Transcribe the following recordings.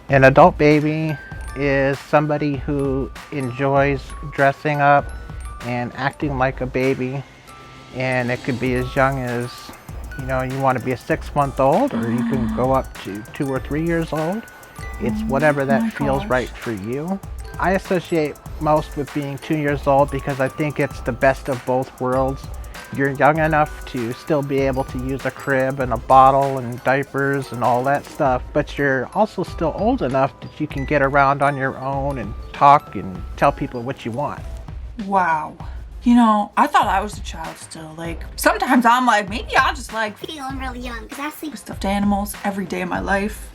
An adult baby is somebody who enjoys dressing up and acting like a baby, and it could be as young as, you want to be a 6-month-old, or you can go up to 2 or 3 years old. It's whatever that feels right for you. I associate most with being 2 years old because I think it's the best of both worlds. You're young enough to still be able to use a crib and a bottle and diapers and all that stuff, but you're also still old enough that you can get around on your own and talk and tell people what you want. Wow. I thought I was a child still. Like, sometimes I'm like, maybe I'll just feeling really young because I sleep with stuffed animals every day of my life.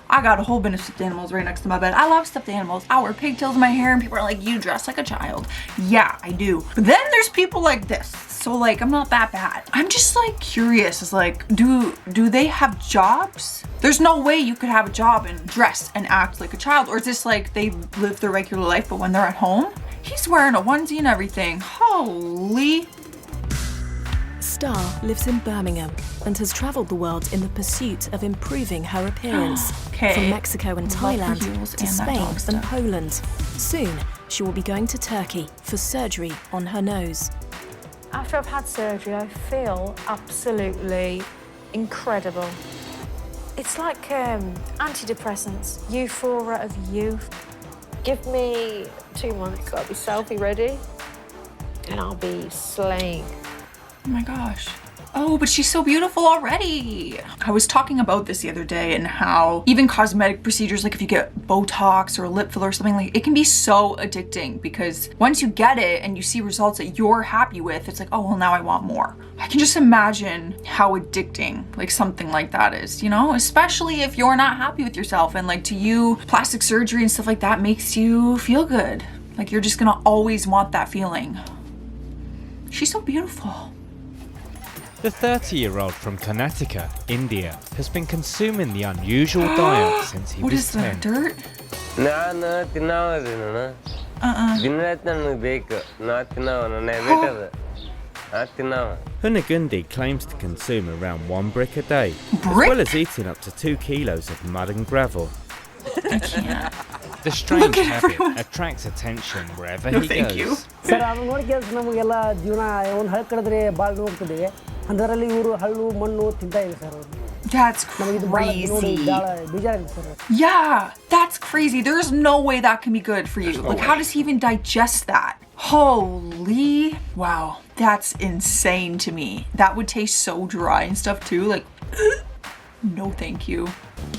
I got a whole bin of stuffed animals right next to my bed. I love stuffed animals. I wear pigtails in my hair and people are like, you dress like a child. Yeah, I do. But then there's people like this. So like, I'm not that bad. I'm just like curious. It's like, do they have jobs? There's no way you could have a job and dress and act like a child. Or is this like they live their regular life, but when they're at home, he's wearing a onesie and everything. Holy. Star lives in Birmingham and has travelled the world in the pursuit of improving her appearance. Okay. From Mexico and Thailand to and Spain and Poland. Soon, she will be going to Turkey for surgery on her nose. After I've had surgery, I feel absolutely incredible. It's like antidepressants, euphoria of youth. Give me 2 months, I'll be selfie ready, and I'll be slaying. Oh my gosh. Oh, but she's so beautiful already. I was talking about this the other day and how even cosmetic procedures, like if you get Botox or a lip filler or something, like it can be so addicting because once you get it and you see results that you're happy with, it's like, oh, well, now I want more. I can just imagine how addicting like something like that is, especially if you're not happy with yourself and like to you, plastic surgery and stuff like that makes you feel good. Like you're just gonna always want that feeling. She's so beautiful. The 30-year-old from Karnataka, India, has been consuming the unusual diet since he What was is that, 10. dirt? Hunagundi claims to consume around 1 brick a day, as Brick? well as eating up to 2 kilos of mud and gravel. I can't. The strange Look at habit everyone. attracts attention wherever No, he thank goes. you. Sir ಅದನ್ನ ನೋಡಿ ಕೆಲಸ ನಮಗೆಲ್ಲ ಜೀವನ ಒಂದು ಹಳ್ಳ ಕಡಿದ್ರೆ ಭಾಳ ನೋಡ್ತಿದೆ ಅದರಲ್ಲಿ ಇವರು ಹಳ್ಳು ಮಣ್ಣು ತಿಂತಾ ಇದೆ ಸರ್ ಅವರು That's ನಮಗೆ ಇದು ಭಾಳ ನೋಡಿ crazy. ಭಾಳ ಬೇಜಾರಾಗಿದೆ sir Yeah, that's crazy. There's no way that can be good for you. Like, how does he even digest that? Holy, wow, that's insane to me. That would taste so dry and stuff too. Like, no thank you.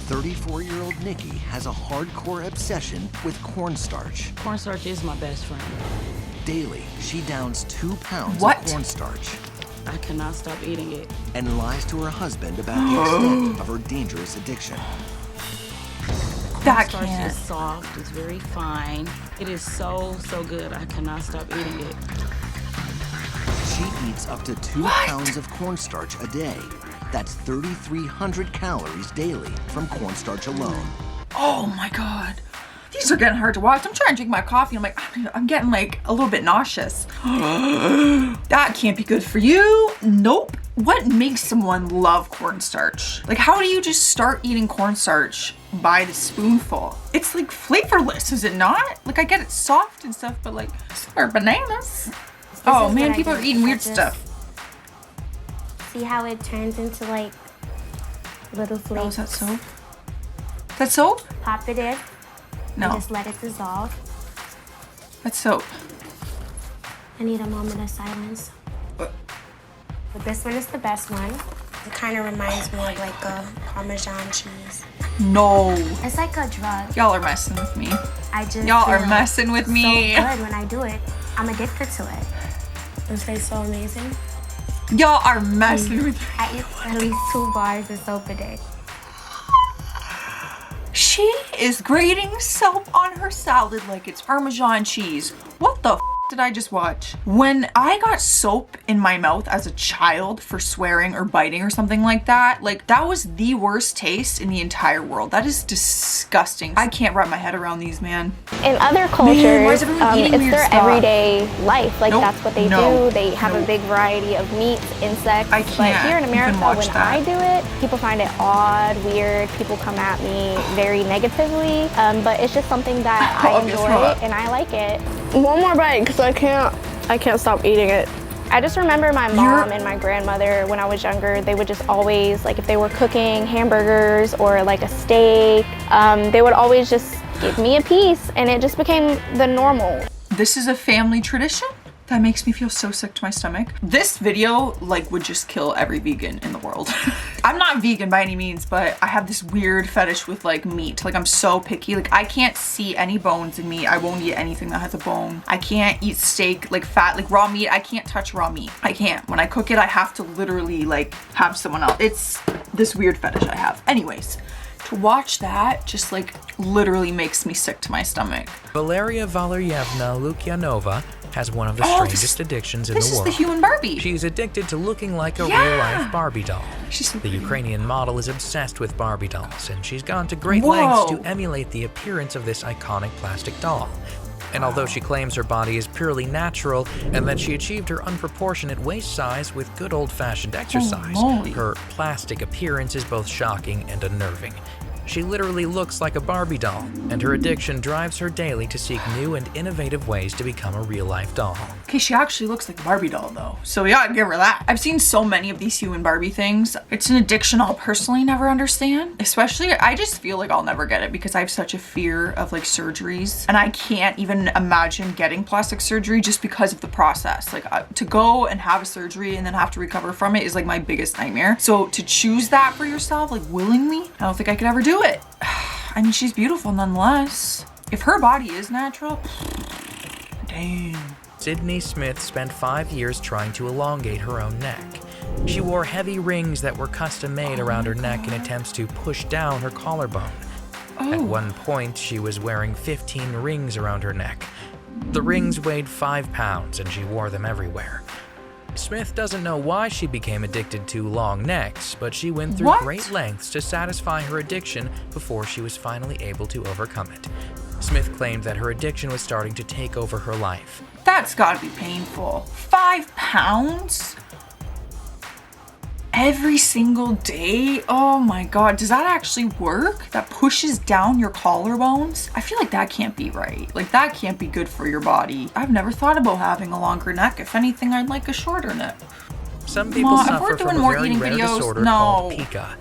34-year-old Nikki has a hardcore obsession with cornstarch. Cornstarch is my best friend. Daily, she downs 2 pounds What? of cornstarch I cannot stop eating it. and lies to her husband about the extent of her dangerous addiction. That Cornstarch can't. is soft, it's very fine. It is so, so good. I cannot stop eating it. She eats up to 2 What? pounds of cornstarch a day. That's 3,300 calories daily from cornstarch alone. Oh my god. These are getting hard to watch. I'm trying to drink my coffee. I'm like, I'm getting like a little bit nauseous. That can't be good for you. Nope. What makes someone love cornstarch? Like, how do you just start eating cornstarch by the spoonful? It's like flavorless, is it not? Like, I get it's soft and stuff, but like, so are bananas. Oh is man, what I people do. are eating weird I just- stuff. See how it turns into like little Oh, flakes? is that soap? Is that soap? Pop it in No, and just let it dissolve. that's soap. I need a moment of silence. What? But this one is the best one. It kind of reminds me of like a Parmesan cheese. No. It's like a drug. Y'all are messing with me. I just Y'all are feel messing with me. So good when I do it. I'm addicted to it. It tastes so amazing. Y'all are messing with me. I eat at least 2 bars of soap a day. She is grating soap on her salad like it's Parmesan cheese. What the f? did I just watch? When I got soap in my mouth as a child for swearing or biting or something like that, like that was the worst taste in the entire world. That is disgusting. I can't wrap my head around these, man. In other Man, why is cultures, everyone eating it's weird their stuff? everyday life. Like Nope. that's what they No. do. They have Nope. a big variety of meats, insects. I But can't here in even America, watch when that. I do it, people find it odd, weird. People come at me very negatively. But it's just something that I Oh, guess enjoy what? and I like it. One more bite, because I can't stop eating it. I just remember my mom and my grandmother when I was younger, they would just always, like if they were cooking hamburgers or like a steak, they would always just give me a piece and it just became the normal. This is a family tradition? That makes me feel so sick to my stomach. This video like would just kill every vegan in the world. I'm not vegan by any means, but I have this weird fetish with like meat. Like I'm so picky. Like I can't see any bones in meat. I won't eat anything that has a bone. I can't eat steak, like fat, like raw meat. I can't touch raw meat. I can't. When I cook it, I have to literally like have someone else. It's this weird fetish I have. Anyways, to watch that just like literally makes me sick to my stomach. Valeria Valeryevna Lukyanova has one of the Oh, strangest addictions in This the is world. the human Barbie. She's addicted to looking like a Yeah. real-life Barbie doll. She's so The pretty. Ukrainian model is obsessed with Barbie dolls, and she's gone to great Whoa. lengths to emulate the appearance of this iconic plastic doll. And although she claims her body is purely natural and that she achieved her unproportionate waist size with good old-fashioned exercise, moly. her plastic appearance is both shocking and unnerving. She literally looks like a Barbie doll, and her addiction drives her daily to seek new and innovative ways to become a real-life doll. Okay, she actually looks like a Barbie doll though. So yeah, I'd give her that. I've seen so many of these human Barbie things. It's an addiction I'll personally never understand. Especially, I just feel like I'll never get it because I have such a fear of like surgeries. And I can't even imagine getting plastic surgery just because of the process. Like to go and have a surgery and then have to recover from it is like my biggest nightmare. So to choose that for yourself, like willingly, I don't think I could ever do it. I mean, she's beautiful nonetheless. If her body is natural, damn. Sydney Smith spent 5 years trying to elongate her own neck. She wore heavy rings that were custom made around her neck in attempts to push down her collarbone. At one point, she was wearing 15 rings around her neck. The rings weighed 5 pounds and she wore them everywhere. Smith doesn't know why she became addicted to long necks, but she went through great lengths to satisfy her addiction before she was finally able to overcome it. Smith claimed that her addiction was starting to take over her life. That's gotta be painful. 5 pounds? Every single day? Oh my god, does that actually work? That pushes down your collarbones? I feel like that can't be right. Like that can't be good for your body. I've never thought about having a longer neck. If anything, I'd like a shorter neck. Some people Mom, if suffer we're from doing a more very eating rare videos, disorder no. called pica.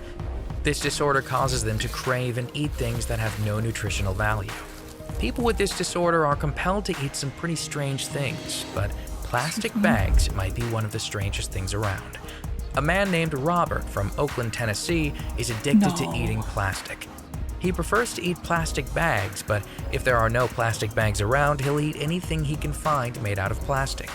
This disorder causes them to crave and eat things that have no nutritional value. People with this disorder are compelled to eat some pretty strange things, but plastic bags might be one of the strangest things around. A man named Robert from Oakland, Tennessee is addicted to eating plastic. He prefers to eat plastic bags, but if there are no plastic bags around, he'll eat anything he can find made out of plastic.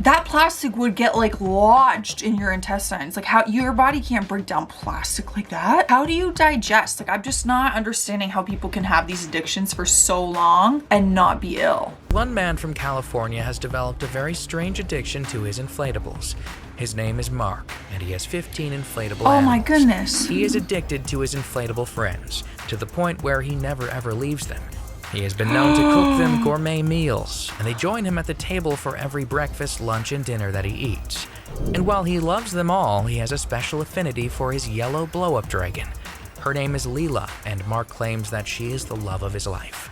That plastic would get like lodged in your intestines. Like how your body can't break down plastic like that. How do you digest? Like I'm just not understanding how people can have these addictions for so long and not be ill. One man from California has developed a very strange addiction to his inflatables. His name is Mark, and he has 15 inflatable Oh my animals. goodness. He is addicted to his inflatable friends, to the point where he never ever leaves them. He has been known to cook them gourmet meals, and they join him at the table for every breakfast, lunch, and dinner that he eats. And while he loves them all, he has a special affinity for his yellow blow-up dragon. Her name is Leela, and Mark claims that she is the love of his life.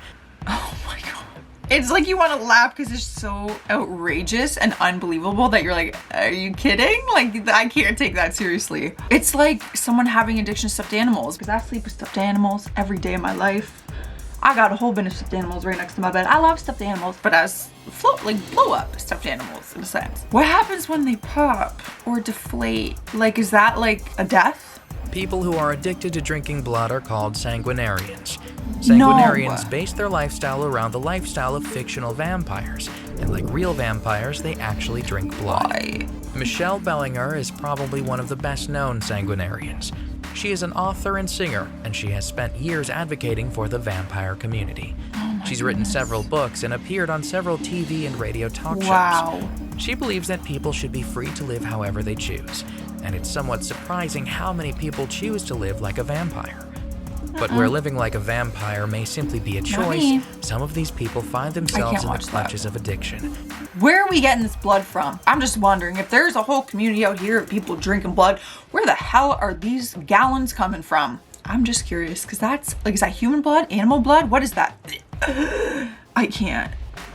Oh my god. It's like you want to laugh because it's so outrageous and unbelievable that you're like, are you kidding? Like, I can't take that seriously. It's like someone having addiction to stuffed animals because I sleep with stuffed animals every day of my life. I got a whole bin of stuffed animals right next to my bed. I love stuffed animals, but as blow up stuffed animals in a sense. What happens when they pop or deflate? Like, is that like a death? People who are addicted to drinking blood are called sanguinarians. Sanguinarians base their lifestyle around the lifestyle of fictional vampires, and like real vampires, they actually drink blood. Michelle Bellinger is probably one of the best known sanguinarians. She is an author and singer, and she has spent years advocating for the vampire community. She's written several books and appeared on several TV and radio talk shows. She believes that people should be free to live however they choose, and it's somewhat surprising how many people choose to live like a vampire. But where living like a vampire may simply be a choice, some of these people find themselves in the clutches of addiction. Where are we getting this blood from? I'm just wondering, if there's a whole community out here of people drinking blood, where the hell are these gallons coming from? I'm just curious, because that's, like, is that human blood? Animal blood? What is that? I can't.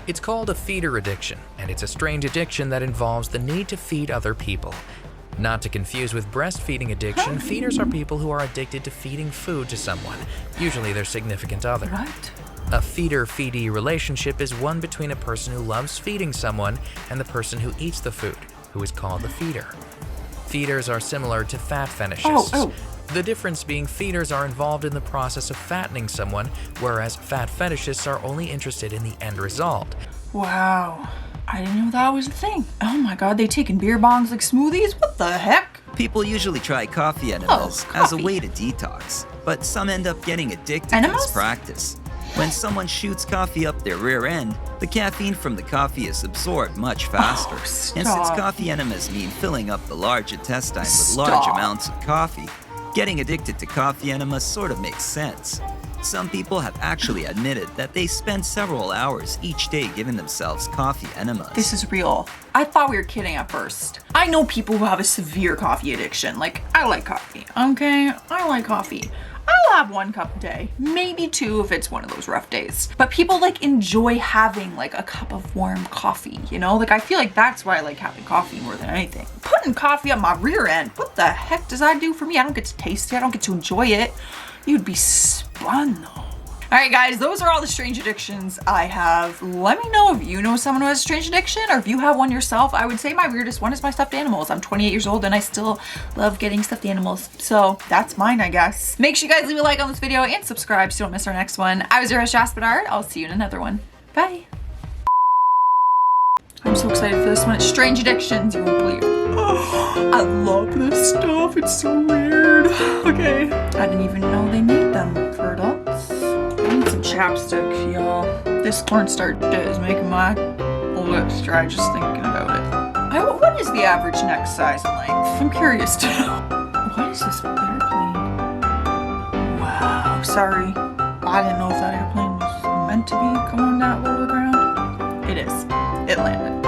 It's called a feeder addiction, and it's a strange addiction that involves the need to feed other people. Not to confuse with breastfeeding addiction, feeders are people who are addicted to feeding food to someone, usually their significant other. What? A feeder-feedee relationship is one between a person who loves feeding someone and the person who eats the food, who is called the feeder. Feeders are similar to fat fetishists. The difference being feeders are involved in the process of fattening someone, whereas fat fetishists are only interested in the end result. Wow. I didn't know that was a thing. Oh my god, they taking beer bongs like smoothies? What the heck? People usually try coffee enemas as a way to detox, but some end up getting addicted to this practice. When someone shoots coffee up their rear end, the caffeine from the coffee is absorbed much faster. And since coffee enemas mean filling up the large intestine with large amounts of coffee, getting addicted to coffee enemas sort of makes sense. Some people have actually admitted that they spend several hours each day giving themselves coffee enemas. This is real. I thought we were kidding at first. I know people who have a severe coffee addiction. Like, I like coffee, okay? I like coffee. I'll have 1 cup a day, maybe 2 if it's one of those rough days. But people like enjoy having like a cup of warm coffee, you know? Like, I feel like that's why I like having coffee more than anything. Putting coffee on my rear end, what the heck does that do for me? I don't get to taste it, I don't get to enjoy it. You'd be spun though. All right, guys, those are all the strange addictions I have. Let me know if you know someone who has a strange addiction or if you have one yourself. I would say my weirdest one is my stuffed animals. I'm 28 years old and I still love getting stuffed animals. So that's mine, I guess. Make sure you guys leave a like on this video and subscribe so you don't miss our next one. I was your host, Jasper. I'll see you in another one. Bye. I'm so excited for this one. It's strange addictions, you won't believe. Oh, I love this stuff. It's so weird. Okay. I didn't even know they made them for adults. I need some chapstick, y'all. This cornstarch shit is making my lips dry just thinking about it. What is the average neck size and length? I'm curious to know. What is this airplane? Wow, sorry. I didn't know if that airplane was meant to be going that low to the ground. It is. It landed.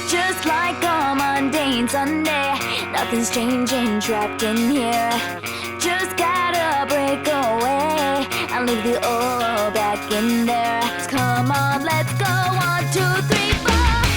Just like a mundane Sunday, nothing's changing, trapped in here. Just gotta break away and leave the old back in there. Come on, let's go.